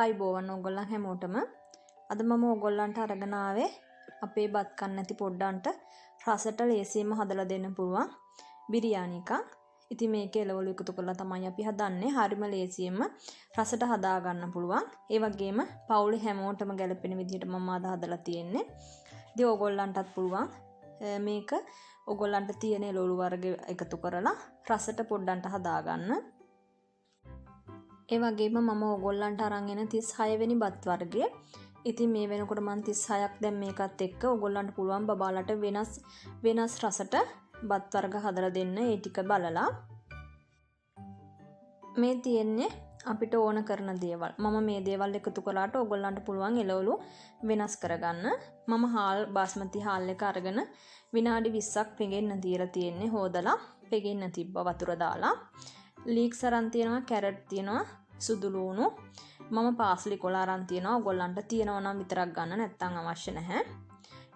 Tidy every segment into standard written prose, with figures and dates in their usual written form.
ආයිබෝවන් ඕගොල්ලන් හැමෝටම. අද මම ඕගොල්ලන්ට අරගෙන ආවේ අපේ බත් කන්න නැති පොඩ්ඩන්ට රසට ලේසියෙන්ම හදලා දෙන්න පුළුවන් බිරියානි එකක්. ඉතින් මේකේ එළවලු එකතු කරලා තමයි අපි හදන්නේ. හරිම ලේසියෙන්ම රසට හදා ගන්න පුළුවන්. ඒ වගේම පවුලේ හැමෝටම ගැලපෙන විදිහට මම අද හදලා තියෙන්නේ. ඉතින් ඕගොල්ලන්ටත් පුළුවන් මේක ඕගොල්ලන්ට තියෙන එළවලු වර්ග එකතු කරලා රසට පොඩ්ඩන්ට හදා ගන්න. ඒ වගේම මම ඕගොල්ලන්ට අරන් එන 36 වෙනි බත් වර්ගය. ඉතින් මේ වෙනකොට මම 36ක් දැන් මේකත් එක්ක ඕගොල්ලන්ට පුළුවන් බබාලට වෙනස් රසට බත් වර්ග හදලා දෙන්න. ඒ ටික බලලා මේ තියෙන්නේ අපිට ඕන කරන දේවල්. මම මේ දේවල් එකතු කරාට ඕගොල්ලන්ට පුළුවන් එළවලු වෙනස් කරගන්න. මම බාස්මති හාල් එක අරගෙන විනාඩි 20ක් පෙගෙන්න තියලා තියෙන්නේ. හොදලා පෙගෙන්න තිබ්බා වතුර දාලා. ලීක්ස් අරන් තියෙනවා, කැරට් තියෙනවා, සුදු ලුණු. මම පාස්ලි කොළ අරන් තියෙනවා. ඔයගොල්ලන්ට තියෙනවා නම් විතරක් ගන්න, නැත්නම් අවශ්‍ය නැහැ.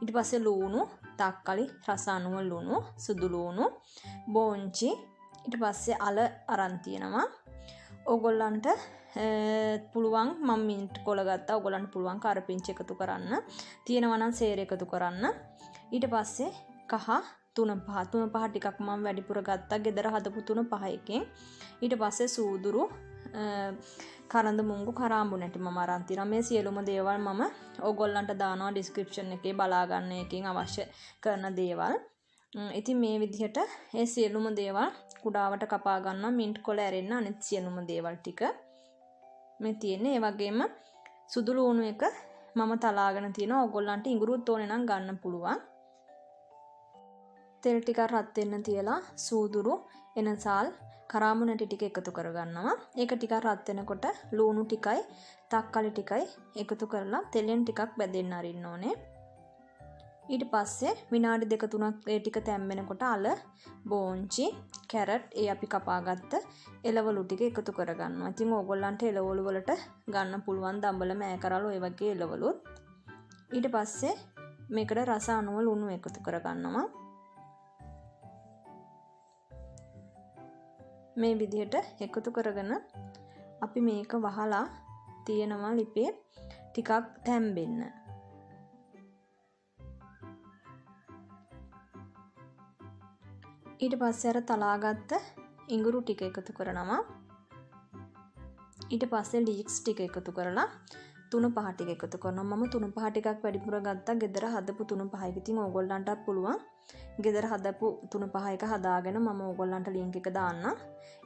ඊට පස්සේ ලුණු, තක්කලි, රස අනුව ලුණු, සුදු ලුණු, බෝංචි. ඊට පස්සේ අල අරන් තියෙනවා. ඔයගොල්ලන්ට පුළුවන් මම මින්ට් කොළ ගත්තා. ඔයගොල්ලන්ට පුළුවන් කරපිංච එකතු කරන්න. තියෙනවා නම් සේර එකතු කරන්න. ඊට පස්සේ කහ තුන පහ ටිකක් මම වැඩිපුර ගත්තා. ගෙදර හදපු තුන පහ එකෙන්. ඊට පස්සේ සූදුරු, කරඳ මුංගු, කරාඹු නැටි මම අරන් තියනවා. මේ සියලුම දේවල් මම ඕගොල්ලන්ට දානවා ඩිස්ක්‍රිප්ෂන් එකේ බලා ගන්න එකෙන් අවශ්‍ය කරන දේවල්. ඉතින් මේ විදිහට ඒ සියලුම දේවල් කුඩාවට කපා ගන්නවා. මින්ට් කොළ ඇරෙන්න අනිත් සියලුම දේවල් ටික මේ තියෙන්නේ. ඒ වගේම සුදු ලුණු එක මම තලාගෙන තියෙනවා. ඕගොල්ලන්ට ඉඟුරුත් ඕනේ නම් ගන්න පුළුවන්. තෙල් ටිකක් රත් වෙන්න තියලා සූදුරු, එනසාල්, කරාඹු නැටි ටික එකතු කරගන්නවා. ඒක ටිකක් රත් වෙනකොට ලුණු ටිකයි තක්කලි ටිකයි එකතු කරලා තෙලෙන් ටිකක් බැදෙන්න අරින්න ඕනේ. ඊට පස්සේ විනාඩි 2-3ක් ඒ ටික තැම්බෙනකොට අල, බෝංචි, කැරට්, ඒ අපි කපාගත්ත එළවලු ටික එකතු කරගන්නවා. ඉතින් ඕගොල්ලන්ට එළවලු වලට ගන්න පුළුවන් දඹල, මෑකරල්, ඔය වගේ එළවලුත්. ඊට පස්සේ මේකට රස අනුව ලුණු එකතු කරගන්නවා. මේ විදිහට එකතු කරගෙන අපි මේක වහලා තියෙනවා ලිපේ ටිකක් තැම්බෙන්න. ඊට පස්සේ අර තලාගත්ත ඉඟුරු ටික එකතු කරනවා. ඊට පස්සේ ලීක්ස් ටික එකතු කරලා තුන පහ ටික එකතු කරනවා. මම තුන පහ ටිකක් වැඩිපුර ගත්තා. ගෙදර හදපු තුන පහයි. ඉතින් ඕගොල්ලන්ටත් පුළුවන් ගෙදර හදපු තුන පහ එක හදාගෙන මම ඕගොල්ලන්ට ලින්ක් එක දාන්නම්.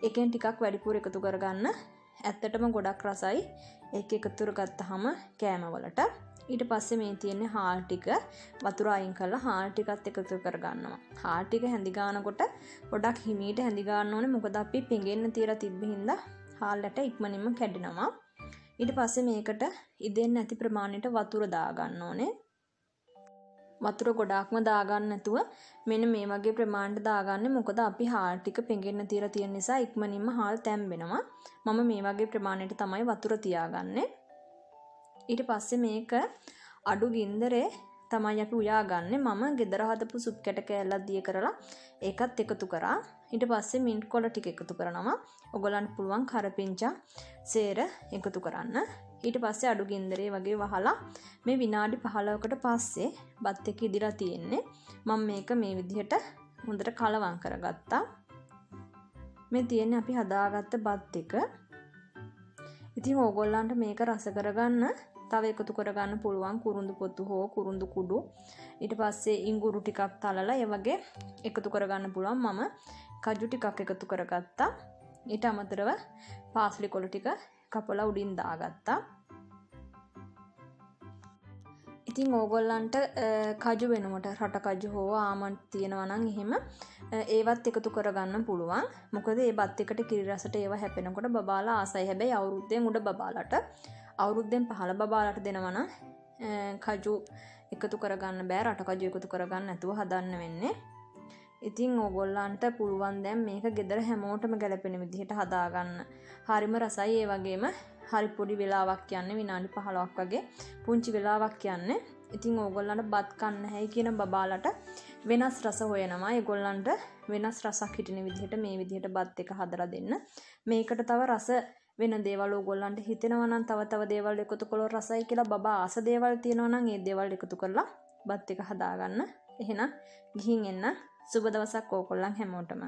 එකෙන් ටිකක් වැඩිපුර එකතු කරගන්න. ඇත්තටම ගොඩක් රසයි ඒක එකතු කරගත්තාම කෑම වලට. ඊට පස්සේ මේ තියෙන්නේ හාල් ටික වතුර අයින් කරලා හාල් ටිකත් එකතු කරගන්නවා. හාල් ටික හැඳි ගන්නකොට ගොඩක් හිමීට හැඳි ගන්න ඕනේ. මොකද අපි පෙඟෙන්න තියලා තිබ්බ හින්දා හාල්ලට ඉක්මනින්ම කැඩෙනවා. ඊට පස්සේ මේකට ඉදෙන්නේ නැති ප්‍රමාණයට වතුර දාගන්න ඕනේ. වතුර ගොඩාක්ම දාගන්න නැතුව මෙන්න මේ වගේ ප්‍රමාණයට දාගන්න. මොකද අපි හාල් ටික පෙඟෙන්න තියලා තියෙන නිසා ඉක්මනින්ම හාල් තැම්බෙනවා. මම මේ වගේ ප්‍රමාණයට තමයි වතුර තියාගන්නේ. ඊට පස්සේ මේක අඩු ගින්දරේ තමයි අපි උයාගන්නේ. මම ගෙදර හදපු සුප් කැට කෑල්ලක් දිය කරලා ඒකත් එකතු කරා. ඊට පස්සේ මින්ට් කොළ ටික එකතු කරනවා. ඔයගොල්ලන්ට පුළුවන් කරපිංචා, සේර එකතු කරන්න. ඊට පස්සේ අඩු ගින්දරේ වගේ වහලා මේ විනාඩි 15කට පස්සේ බත් එක ඉදිරියට තියෙන්නේ. මම මේක මේ විදිහට හොඳට කලවම් කරගත්තා. මේ තියෙන්නේ අපි හදාගත්ත බත් එක. ඉතින් ඕගොල්ලන්ට මේක රස කරගන්න තව එකතු කරගන්න පුළුවන් කුරුඳු පොතු හෝ කුරුඳු කුඩු. ඊට පස්සේ ඉඟුරු ටිකක් තලලා ඒ වගේ එකතු කරගන්න පුළුවන්. මම කජු ටිකක් එකතු කරගත්තා. ඊට අමතරව පාස්ලි කොළ ටික කපලා උඩින් දාගත්තා. ඉතින් ඕගොල්ලන්ට කජු වෙනුවට රට කජු හෝ ආමන්ඩ් තියෙනවා නම් එහෙම ඒවත් එකතු කරගන්න පුළුවන්. මොකද ඒ බත් එකට කිරි රසට ඒවා හැපෙනකොට බබාලා ආසයි. හැබැයි අවුරුද්දෙන් උඩ බබාලට, අවුරුද්දෙන් පහළ බබාලට දෙනවා නම් කජු එකතු කරගන්න බෑ. රට කජු එකතු කරගන්න නැතුව හදන්න වෙන්නේ. ඉතින් ඕගොල්ලන්ට පුළුවන් දැන් මේක ගෙදර හැමෝටම ගැලපෙන විදිහට හදාගන්න. හරිම රසයි. ඒ වගේම හරි පොඩි වෙලාවක් යන්නේ විනාඩි 15ක් වගේ පුංචි වෙලාවක් යන්නේ. ඉතින් ඕගොල්ලන්ට බත් කන්න හැයි කියන බබාලට වෙනස් රස හොයනවා. ඒගොල්ලන්ට වෙනස් රසක් හිටින විදිහට මේ විදිහට බත් එක හදලා දෙන්න. මේකට තව රස වෙන දේවල් ඕගොල්ලන්ට හිතෙනවා නම් තව දේවල් එකතු කළොත් රසයි කියලා බබා ආස දේවල් තියෙනවා නම් ඒ දේවල් එකතු කරලා බත් එක හදාගන්න. එහෙනම් ගිහින් එන්න. සුබ දවසක් ඕගොල්ලන් හැමෝටම.